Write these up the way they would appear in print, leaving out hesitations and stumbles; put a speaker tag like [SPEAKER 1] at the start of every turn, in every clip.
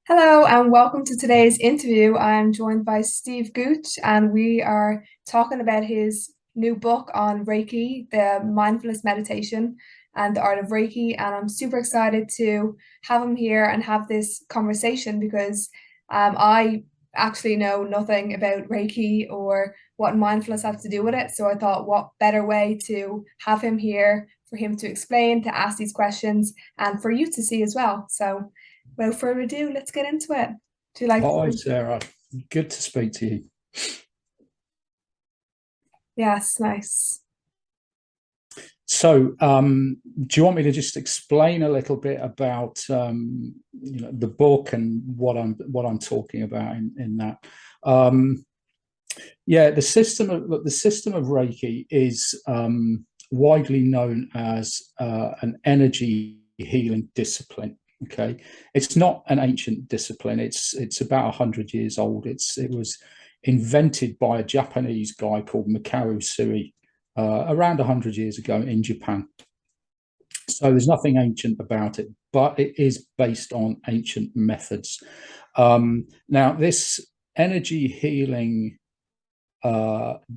[SPEAKER 1] Hello and welcome to today's interview. I'm joined by Steve Gooch and we are talking about his new book on Reiki, the Mindfulness Meditation and the Art of Reiki. And I'm super excited to have him here and have this conversation because I actually know nothing about Reiki or what mindfulness has to do with it. So I thought, what better way to have him here for him to explain, to ask these questions, and for you to see as well. So without further ado, let's get into it. Do you like
[SPEAKER 2] Hi,
[SPEAKER 1] to?
[SPEAKER 2] Sarah. Good to speak to you.
[SPEAKER 1] Yes, nice.
[SPEAKER 2] Do you want me to just explain a little bit about the book and what I'm talking about in that? Um, yeah, the system of Reiki is widely known as an energy healing discipline. Okay, it's not an ancient discipline. It's about 100 years old. It was invented by a Japanese guy called Makaru Sui around 100 years ago in Japan. So there's nothing ancient about it, but it is based on ancient methods. Now, this energy healing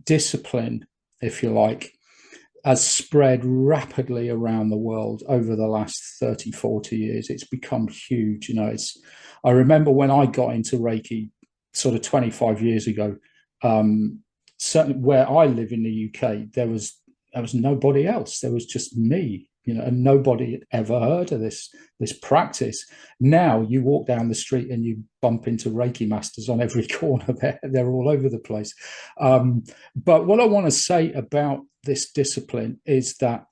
[SPEAKER 2] discipline, if you like, has spread rapidly around the world over the last 30, 40 years. It's become huge. I remember when I got into Reiki sort of 25 years ago, certainly where I live in the UK, there was nobody else. There was just me, and nobody had ever heard of this practice. Now you walk down the street and you bump into Reiki masters on every corner. They're all over the place. But what I want to say about this discipline is that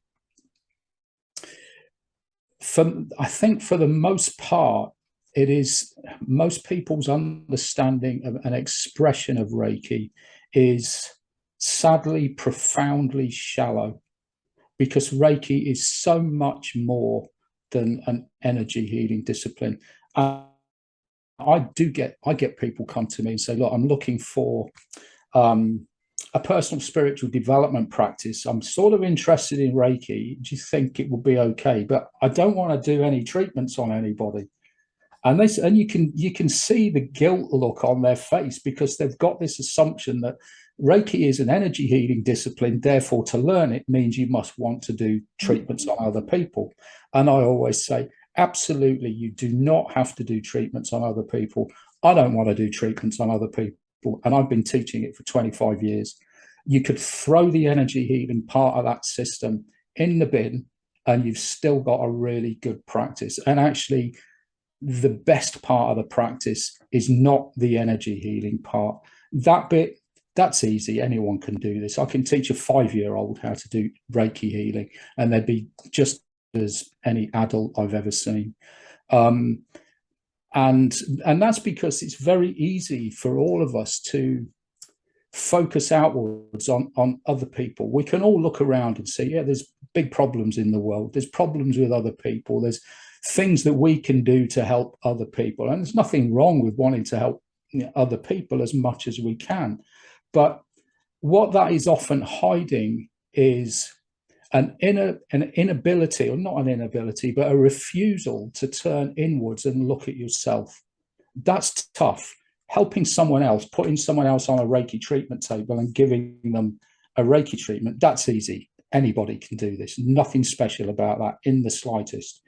[SPEAKER 2] I think for the most part, it is most people's understanding of an expression of Reiki is sadly profoundly shallow, because Reiki is so much more than an energy healing discipline. I get people come to me and say, look, I'm looking for a personal spiritual development practice. I'm sort of interested in Reiki. Do you think it will be okay? But I don't want to do any treatments on anybody. And you can see the guilt look on their face, because they've got this assumption that Reiki is an energy healing discipline. Therefore, to learn it means you must want to do treatments on other people. And I always say, absolutely, you do not have to do treatments on other people. I don't want to do treatments on other people. And I've been teaching it for 25 years. You could throw the energy healing part of that system in the bin, and you've still got a really good practice. And actually, the best part of the practice is not the energy healing part. That bit, that's easy. Anyone can do this. I can teach a 5-year-old how to do Reiki healing, and they'd be just as any adult I've ever seen. And that's because it's very easy for all of us to focus outwards on other people. We can all look around and see, yeah, there's big problems in the world. There's problems with other people. There's things that we can do to help other people. And there's nothing wrong with wanting to help other people as much as we can. But what that is often hiding is an inability, or not an inability, but a refusal to turn inwards and look at yourself. That's tough. Helping someone else, putting someone else on a Reiki treatment table and giving them a Reiki treatment, that's easy. Anybody can do this. Nothing special about that in the slightest.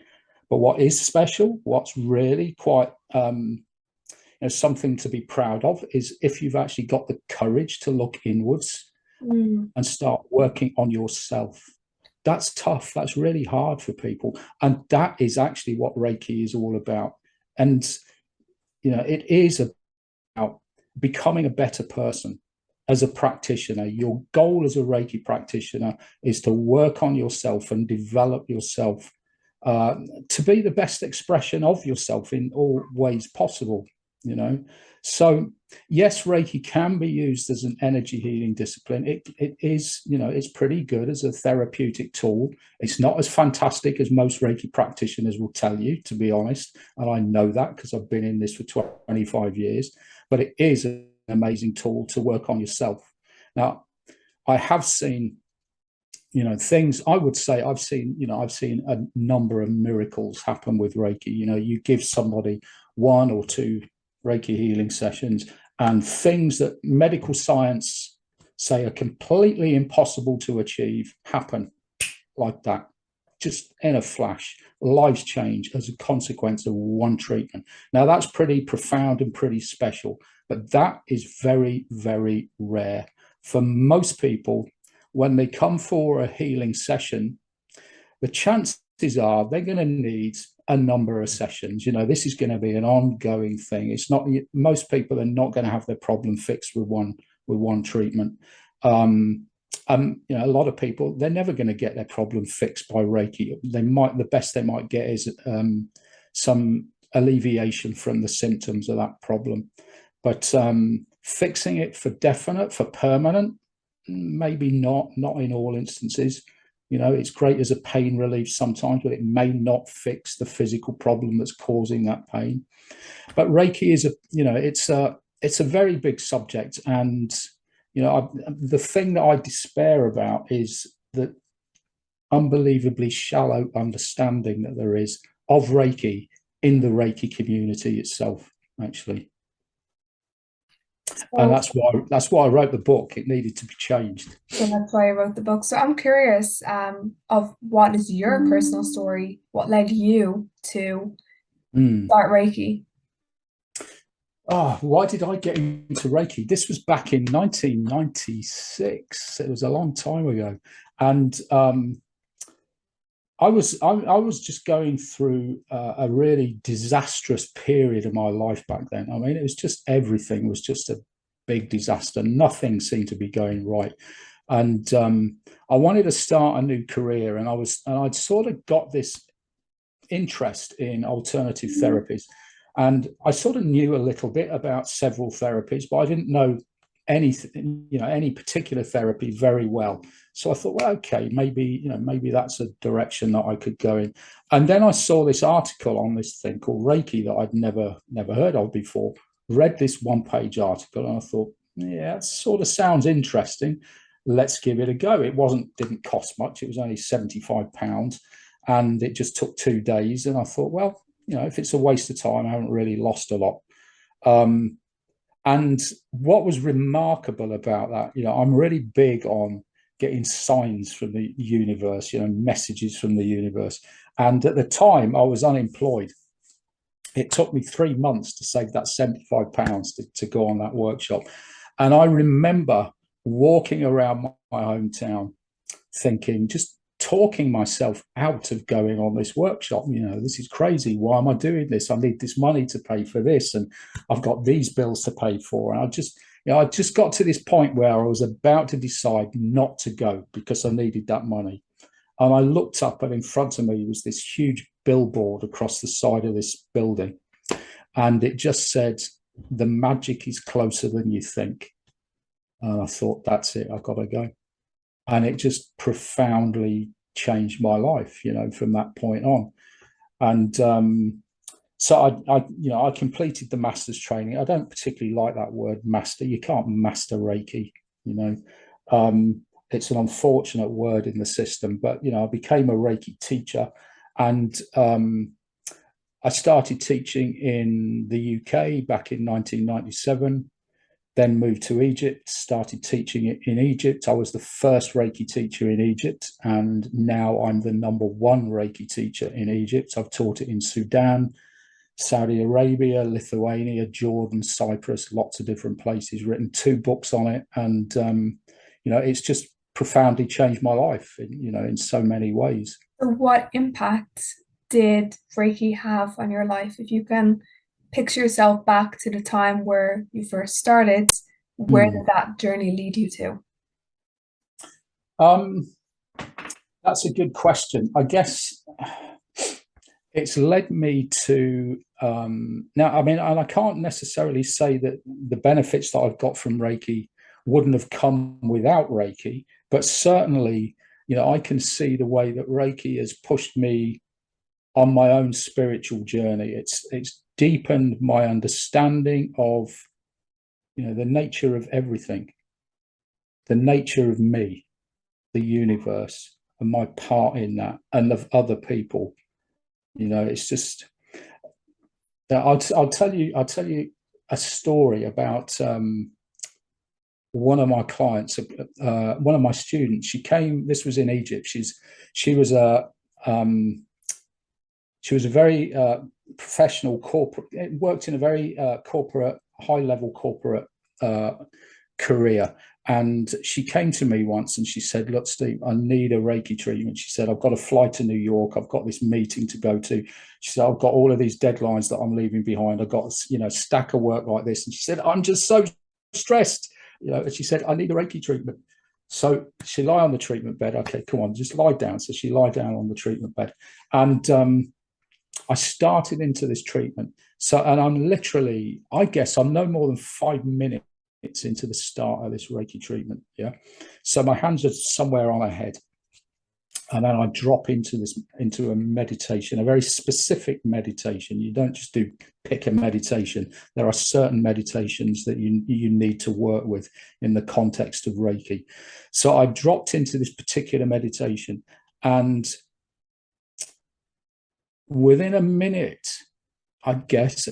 [SPEAKER 2] But what is special, what's really quite something to be proud of, is if you've actually got the courage to look inwards and start working on yourself. That's tough. That's really hard for people. And that is actually what Reiki is all about. And, it is about becoming a better person as a practitioner. Your goal as a Reiki practitioner is to work on yourself and develop yourself to be the best expression of yourself in all ways possible. So yes, Reiki can be used as an energy healing discipline. It is, it's pretty good as a therapeutic tool. It's not as fantastic as most Reiki practitioners will tell you, to be honest, and I know that because I've been in this for 25 years. But it is an amazing tool to work on yourself. Now, I have seen things, I would say I've seen a number of miracles happen with Reiki. You give somebody 1 or 2 Reiki healing sessions, and things that medical science say are completely impossible to achieve happen like that, just in a flash. Lives change as a consequence of one treatment. Now, that's pretty profound and pretty special, but that is very, very rare. For most people, when they come for a healing session, the chances are they're going to need a number of sessions. This is going to be an ongoing thing. It's not, most people are not going to have their problem fixed with one treatment. A lot of people, they're never going to get their problem fixed by Reiki. The best they might get is some alleviation from the symptoms of that problem. But fixing it for definite, for permanent, maybe not in all instances. It's great as a pain relief sometimes, but it may not fix the physical problem that's causing that pain. But Reiki is it's a very big subject, and the thing that I despair about is the unbelievably shallow understanding that there is of Reiki in the Reiki community itself, actually. And that's why I wrote the book. It needed to be changed.
[SPEAKER 1] So that's why I wrote the book. So I'm curious of what is your personal story? What led you to start Reiki?
[SPEAKER 2] Oh, why did I get into Reiki? This was back in 1996. It was a long time ago. And I was just going through a really disastrous period of my life back then. I mean, it was just, everything was just a big disaster. Nothing seemed to be going right. And I wanted to start a new career, and I'd sort of got this interest in alternative therapies. And I sort of knew a little bit about several therapies, but I didn't know anything, any particular therapy very well. So I thought, well, okay, maybe that's a direction that I could go in. And then I saw this article on this thing called Reiki that I'd never heard of before. Read this one-page article, and I thought, yeah, it sort of sounds interesting. Let's give it a go. It didn't cost much. It was only £75, and it just took 2 days. And I thought, well, if it's a waste of time, I haven't really lost a lot. And what was remarkable about that, I'm really big on getting signs from the universe, messages from the universe. And at the time, I was unemployed. It took me 3 months to save that £75 to go on that workshop. And I remember walking around my hometown thinking, just talking myself out of going on this workshop. This is crazy. Why am I doing this? I need this money to pay for this, and I've got these bills to pay for. And I just got to this point where I was about to decide not to go because I needed that money. And I looked up, and in front of me was this huge billboard across the side of this building. And it just said, "The magic is closer than you think." And I thought, that's it, I've got to go. And it just profoundly changed my life, from that point on. And so I completed the master's training. I don't particularly like that word master. You can't master Reiki, it's an unfortunate word in the system, but, I became a Reiki teacher, and I started teaching in the UK back in 1997. Then moved to Egypt, started teaching it in Egypt. I was the first Reiki teacher in Egypt, and now I'm the #1 Reiki teacher in Egypt. I've taught it in Sudan, Saudi Arabia, Lithuania, Jordan, Cyprus, lots of different places, written 2 books on it. And, it's just profoundly changed my life, in so many ways.
[SPEAKER 1] So what impact did Reiki have on your life? If you can picture yourself back to the time where you first started, where did that journey lead you to?
[SPEAKER 2] That's a good question. I guess it's led me to now, I mean, and I can't necessarily say that the benefits that I've got from Reiki wouldn't have come without Reiki, but certainly, I can see the way that Reiki has pushed me on my own spiritual journey. It's deepened my understanding of, the nature of everything, the nature of me, the universe and my part in that, and of other people. It's just I'll tell you a story about one of my clients, one of my students. She came. This was in Egypt. She was a very professional corporate. Worked in a very corporate, high level corporate career. And she came to me once and she said, "Look, Steve, I need a Reiki treatment." She said, "I've got to fly to New York. I've got this meeting to go to." She said, "I've got all of these deadlines that I'm leaving behind. I've got, a stack of work like this." And she said, "I'm just so stressed." And she said, "I need a Reiki treatment." So she lay on the treatment bed. "Okay, come on, just lie down." So she lay down on the treatment bed. And I started into this treatment. And I'm literally, I guess I'm no more than 5 minutes into the start of this Reiki treatment. Yeah. So my hands are somewhere on her head. And then I drop into a meditation, a very specific meditation. You don't just pick a meditation. There are certain meditations that you need to work with in the context of Reiki. So I dropped into this particular meditation, and within a minute, I guess,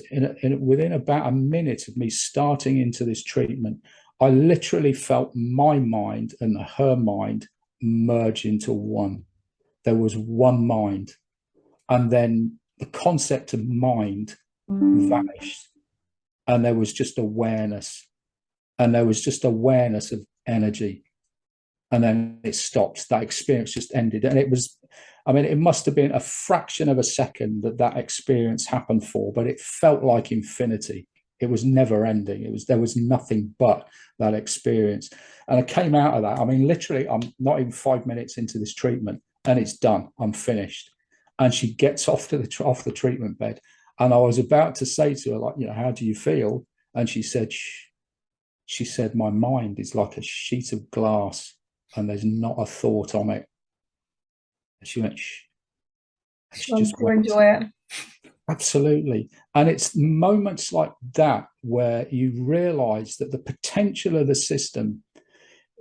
[SPEAKER 2] within about a minute of me starting into this treatment, I literally felt my mind and her mind merge into one. There was one mind. And then the concept of mind vanished. And there was just awareness. And there was just awareness of energy. And then it stopped. That experience just ended. And it must have been a fraction of a second that experience happened for, but it felt like infinity. It was never ending. There was nothing but that experience. And I came out of that. Literally, I'm not even 5 minutes into this treatment and it's done. I'm finished. And she gets off the treatment bed. And I was about to say to her, like, "How do you feel?" And she said, "My mind is like a sheet of glass and there's not a thought on it." She went, "Shh."
[SPEAKER 1] She wants to enjoy it.
[SPEAKER 2] Absolutely. And it's moments like that where you realize that the potential of the system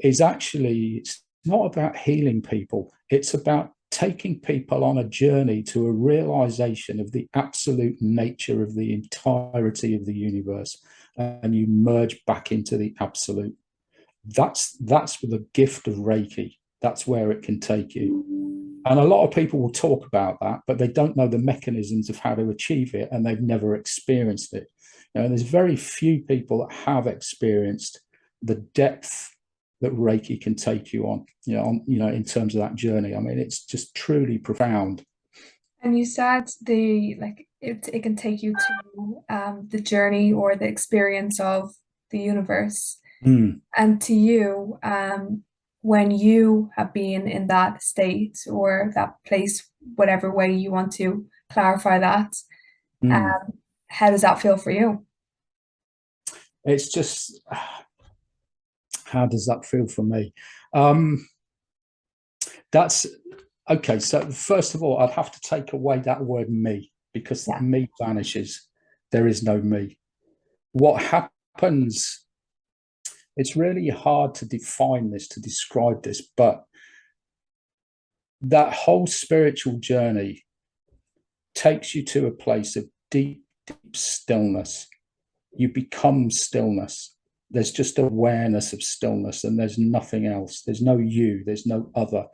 [SPEAKER 2] is actually, it's not about healing people. It's about taking people on a journey to a realization of the absolute nature of the entirety of the universe. And you merge back into the absolute. That's the gift of Reiki. That's where it can take you. And a lot of people will talk about that, but they don't know the mechanisms of how to achieve it, and they've never experienced it. There's very few people that have experienced the depth that Reiki can take you on, in terms of that journey. It's just truly profound.
[SPEAKER 1] And you said it can take you to the journey or the experience of the universe. And to you, when you have been in that state or that place, whatever way you want to clarify that, how does that feel for you?
[SPEAKER 2] It's just, how does that feel for me? That's okay. So first of all, I'd have to take away that word "me," because me vanishes. There is no me. What happens, it's really hard to define this, to describe this, but that whole spiritual journey takes you to a place of deep, deep stillness. You become stillness. There's just awareness of stillness, and there's nothing else. There's no you, there's no other.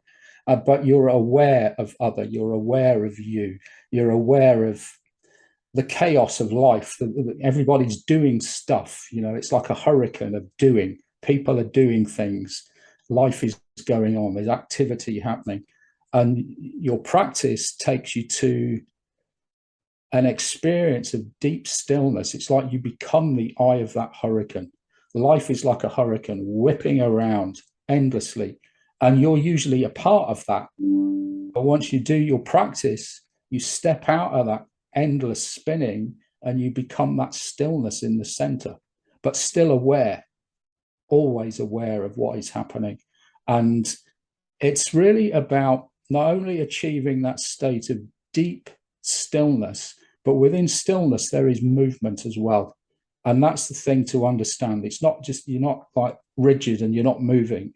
[SPEAKER 2] But you're aware of other, you're aware of you, you're aware of the chaos of life. Everybody's doing stuff. It's like a hurricane of doing. People are doing things. Life is going on. There's activity happening. And your practice takes you to an experience of deep stillness. It's like you become the eye of that hurricane. Life is like a hurricane whipping around endlessly. And you're usually a part of that. But once you do your practice, you step out of that endless spinning and you become that stillness in the center, but still aware, always aware of what is happening. And it's really about not only achieving that state of deep stillness, but within stillness, there is movement as well. And that's the thing to understand. It's not just, you're not like rigid and you're not moving.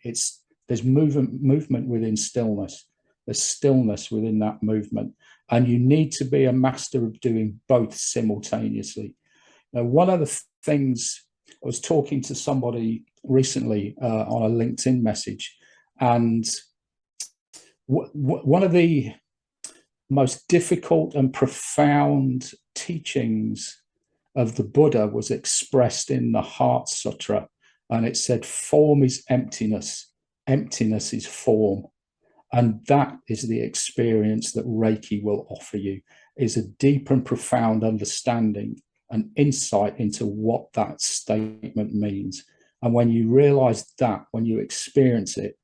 [SPEAKER 2] There's movement within stillness. There's stillness within that movement. And you need to be a master of doing both simultaneously. Now, one of the things, I was talking to somebody recently on a LinkedIn message, and one of the most difficult and profound teachings of the Buddha was expressed in the Heart Sutra. And it said, form is emptiness. Emptiness is form. And that is the experience that Reiki will offer you, is a deep and profound understanding and insight into what that statement means. And when you realize that, when you experience it,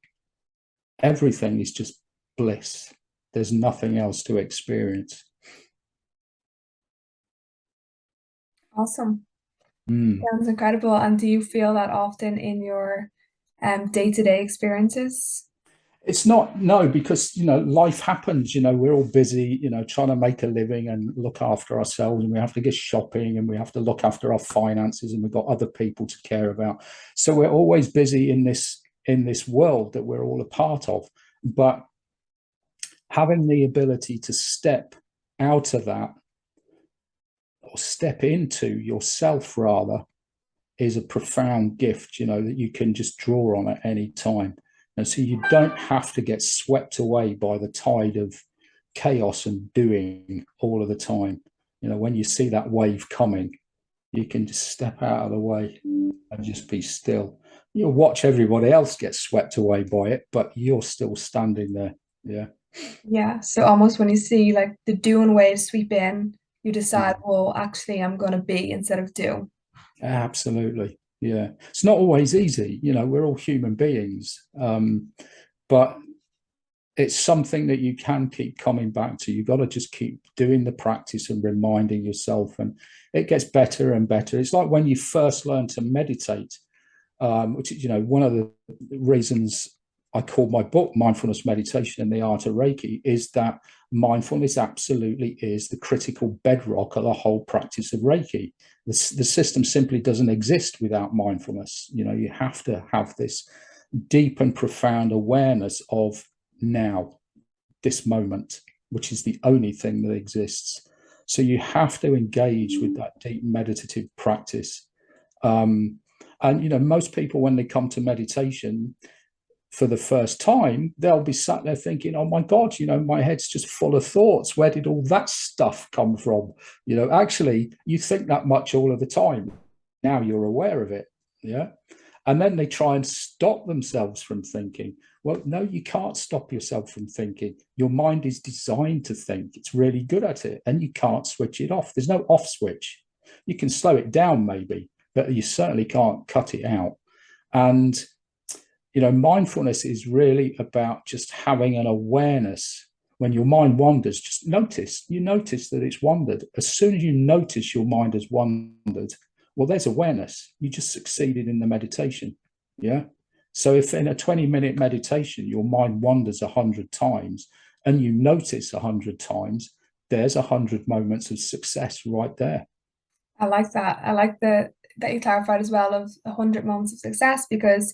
[SPEAKER 2] everything is just bliss. There's nothing else to experience.
[SPEAKER 1] Awesome. Sounds incredible. And do you feel that often in your day-to-day experiences?
[SPEAKER 2] It's not, no, because, life happens, we're all busy, trying to make a living and look after ourselves, and we have to get shopping, and we have to look after our finances, and we've got other people to care about. So we're always busy in this world that we're all a part of. But having the ability to step out of that, or step into yourself rather, is a profound gift, that you can just draw on at any time. And so you don't have to get swept away by the tide of chaos and doing all of the time. When you see that wave coming, you can just step out of the way and just be still. You'll watch everybody else get swept away by it, but you're still standing there. Yeah.
[SPEAKER 1] Yeah. So almost when you see like the doing wave sweep in, you decide, well, actually, I'm going to be instead of do.
[SPEAKER 2] Absolutely. Yeah. It's not always easy. We're all human beings. But it's something that you can keep coming back to. You've got to just keep doing the practice and reminding yourself, and it gets better and better. It's like when you first learn to meditate, which is, one of the reasons I called my book Mindfulness Meditation and the Art of Reiki, is that mindfulness absolutely is the critical bedrock of the whole practice of Reiki. The system simply doesn't exist without mindfulness. You have to have this deep and profound awareness of now, this moment, which is the only thing that exists. So you have to engage with that deep meditative practice. And, most people, when they come to meditation for the first time, they'll be sat there thinking, oh my God, my head's just full of thoughts. Where did all that stuff come from? Actually, you think that much all of the time. Now you're aware of it. Yeah. And then they try and stop themselves from thinking. Well, no, you can't stop yourself from thinking. Your mind is designed to think. It's really good at it, and you can't switch it off. There's no off switch. You can slow it down maybe, but you certainly can't cut it out. And mindfulness is really about just having an awareness. When your mind wanders, just notice. You notice that it's wandered. As soon as you notice your mind has wandered, well, there's awareness. You just succeeded in the meditation. Yeah. So if in a 20-minute meditation, your mind wanders 100 times and you notice 100 times, there's 100 moments of success right there.
[SPEAKER 1] I like that. I like that you clarified as well of 100 moments of success, because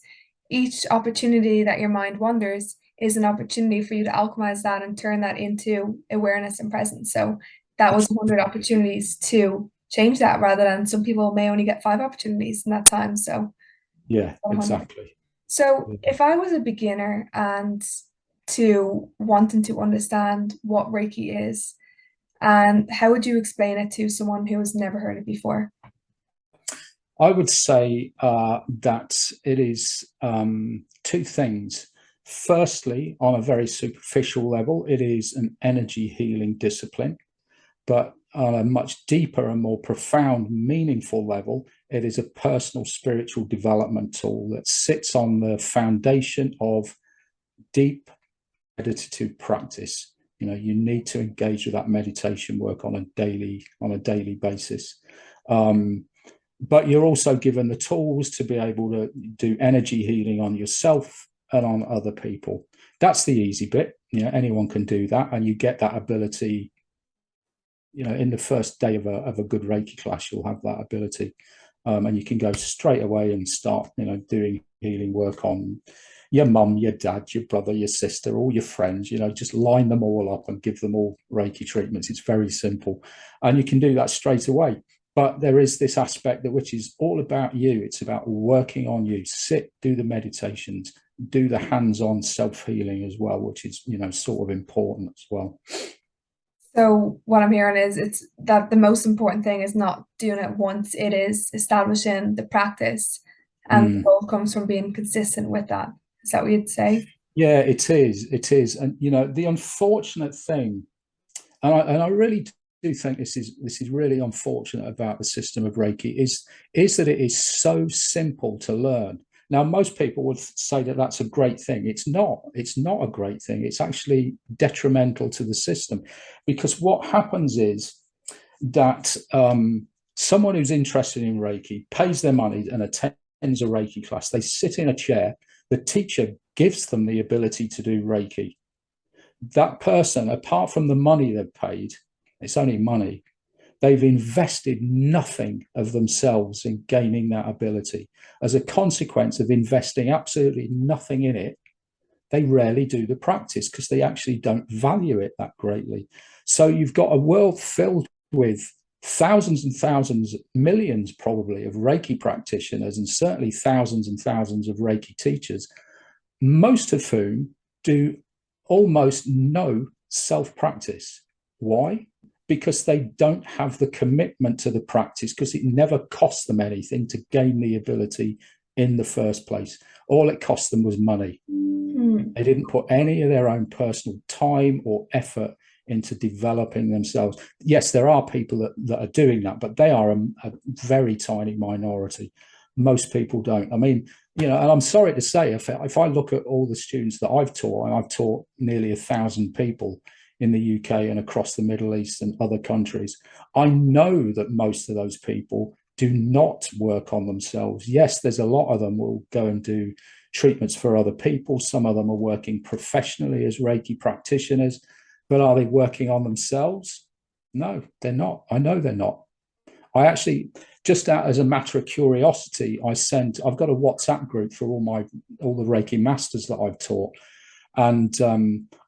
[SPEAKER 1] each opportunity that your mind wanders is an opportunity for you to alchemize that and turn that into awareness and presence. So that was 100 opportunities to change that, rather than some people may only get 5 opportunities in that time. So
[SPEAKER 2] yeah, exactly.
[SPEAKER 1] So if I was a beginner and to wanting to understand what Reiki is, and how would you explain it to someone who has never heard it before?
[SPEAKER 2] I would say that it is 2 things. Firstly, on a very superficial level, it is an energy healing discipline. But on a much deeper and more profound, meaningful level, it is a personal spiritual development tool that sits on the foundation of deep meditative practice. You need to engage with that meditation work on a daily basis. But you're also given the tools to be able to do energy healing on yourself and on other people. That's the easy bit. Anyone can do that, and you get that ability. In the first day of a good Reiki class, you'll have that ability, and you can go straight away and start, doing healing work on your mum, your dad, your brother, your sister, all your friends, just line them all up and give them all Reiki treatments. It's very simple. And you can do that straight away. But there is this aspect that which is all about you. It's about working on you. Sit, do the meditations, do the hands-on self-healing as well, which is, sort of important as well.
[SPEAKER 1] So what I'm hearing is it's that the most important thing is not doing it once, it is establishing the practice, and the goal comes from being consistent with that. Is that what you'd say?
[SPEAKER 2] Yeah, it is. It is. And the unfortunate thing, and I really do think this is really unfortunate about the system of Reiki, is that it is so simple to learn. Now, most people would say that that's a great thing. It's not. It's not a great thing. It's actually detrimental to the system, because what happens is that someone who's interested in Reiki pays their money and attends a Reiki class. They sit in a chair. The teacher gives them the ability to do Reiki. That person, apart from the money they've paid, it's only money, they've invested nothing of themselves in gaining that ability. As a consequence of investing absolutely nothing in it, they rarely do the practice because they actually don't value it that greatly. So you've got a world filled with thousands and thousands, millions probably, of Reiki practitioners, and certainly thousands and thousands of Reiki teachers, most of whom do almost no self-practice. Why? Because they don't have the commitment to the practice, because it never cost them anything to gain the ability in the first place. All it cost them was money. They didn't put any of their own personal time or effort into developing themselves. Yes, there are people that are doing that, but they are a very tiny minority. Most people don't. I mean, and I'm sorry to say, if I look at all the students that I've taught, and I've taught nearly 1,000 people in the UK and across the Middle East and other countries, I know that most of those people do not work on themselves. Yes, there's a lot of them will go and do treatments for other people. Some of them are working professionally as Reiki practitioners, but are they working on themselves? No, they're not. I know they're not. I actually, just out as a matter of curiosity, I've got a WhatsApp group for all the Reiki masters that I've taught. And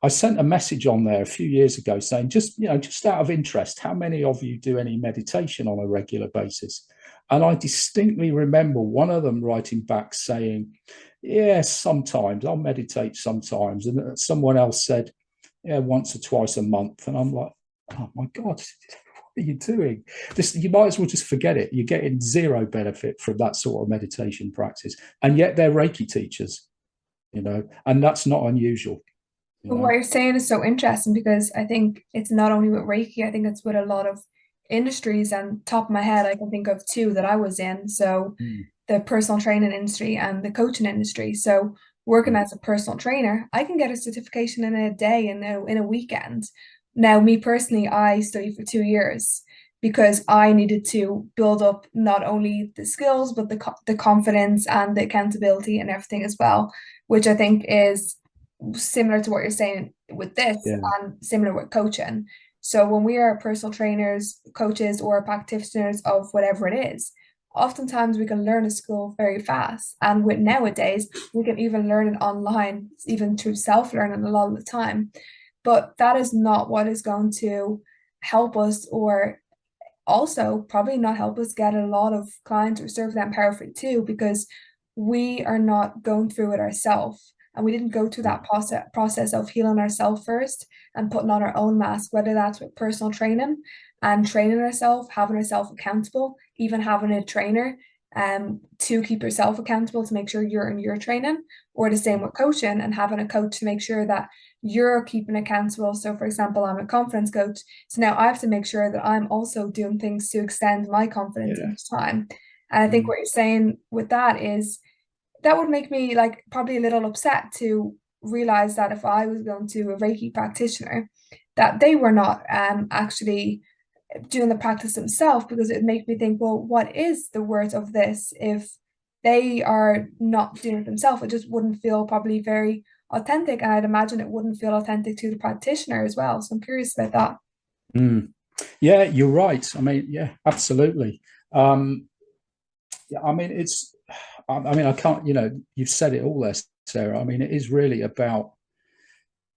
[SPEAKER 2] I sent a message on there a few years ago saying, just out of interest, how many of you do any meditation on a regular basis? And I distinctly remember one of them writing back saying, yeah, sometimes I'll meditate sometimes. And someone else said, yeah, once or twice a month. And I'm like, oh my God, what are you doing? You might as well just forget it. You're getting zero benefit from that sort of meditation practice. And yet they're Reiki teachers, and that's not unusual.
[SPEAKER 1] But what you're saying is so interesting, because I think it's not only with Reiki, I think it's with a lot of industries. And top of my head, I can think of two that I was in. So the personal training industry and the coaching industry. So working as a personal trainer, I can get a certification in a day, in a weekend. Now, me personally, I studied for 2 years because I needed to build up not only the skills, but the confidence and the accountability and everything as well, which I think is similar to what you're saying with this, and similar with coaching. So when we are personal trainers, coaches, or practitioners of whatever it is, oftentimes we can learn a skill very fast. And with nowadays, we can even learn it online, even through self-learning a lot of the time. But that is not what is going to help us, or also probably not help us get a lot of clients or serve them powerfully too, because we are not going through it ourselves. And we didn't go through that process of healing ourselves first and putting on our own mask, whether that's with personal training and training ourselves, having ourselves accountable, even having a trainer to keep yourself accountable to make sure you're in your training, or the same with coaching and having a coach to make sure that you're keeping accountable. So for example, I'm a confidence coach. So now I have to make sure that I'm also doing things to extend my confidence each time. And I think what you're saying with that is, that would make me like probably a little upset to realize that if I was going to a Reiki practitioner, that they were not actually doing the practice themselves, because it would make me think, well, what is the worth of this if they are not doing it themselves? It just wouldn't feel probably very authentic, and I'd imagine it wouldn't feel authentic to the practitioner as well. So I'm curious about
[SPEAKER 2] that. Yeah, you're right. I mean, yeah, absolutely. Yeah, I mean, I can't, you've said it all there, Sarah. I mean, it is really about,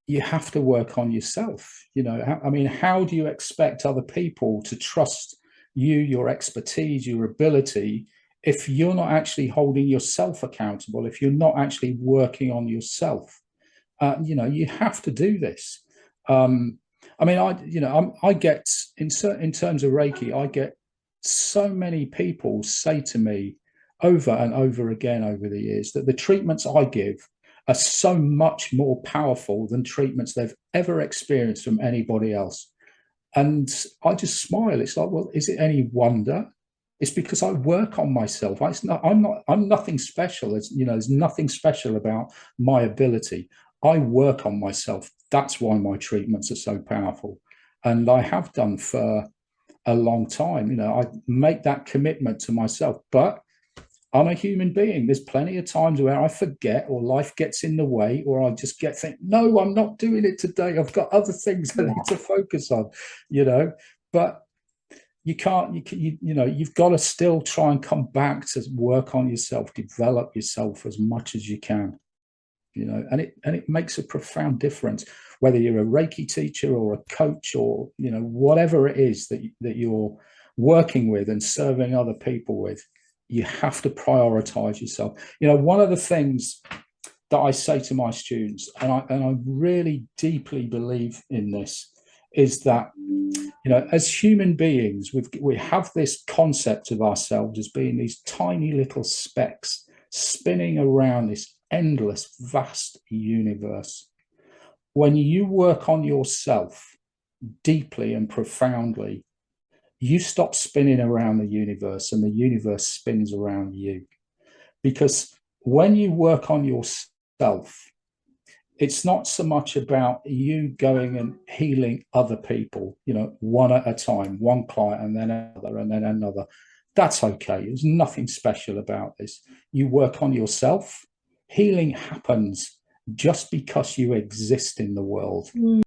[SPEAKER 2] you have to work on yourself. I mean, how do you expect other people to trust you, your expertise, your ability, if you're not actually holding yourself accountable, if you're not actually working on yourself? You have to do this. I mean, I get in terms of Reiki, I get so many people say to me over and over again over the years that the treatments I give are so much more powerful than treatments they've ever experienced from anybody else. And I just smile. It's like, well, is it any wonder? It's because I work on myself. I'm nothing special. There's nothing special about my ability. I work on myself. That's why my treatments are so powerful. And I have done for a long time. I make that commitment to myself, but I'm a human being. There's plenty of times where I forget, or life gets in the way, or I just think, no, I'm not doing it today. I've got other things I need to focus on, but you can't, you've got to still try and come back to work on yourself, develop yourself as much as you can, and it makes a profound difference, whether you're a Reiki teacher or a coach, or, whatever it is that you're working with and serving other people with. You have to prioritize yourself. One of the things that I say to my students, and I really deeply believe in this, is that, as human beings, we have this concept of ourselves as being these tiny little specks spinning around this endless, vast universe. When you work on yourself deeply and profoundly, you stop spinning around the universe and the universe spins around you. Because when you work on yourself, it's not so much about you going and healing other people, one at a time, one client and then another and then another. That's okay. There's nothing special about this. You work on yourself. Healing happens just because you exist in the world.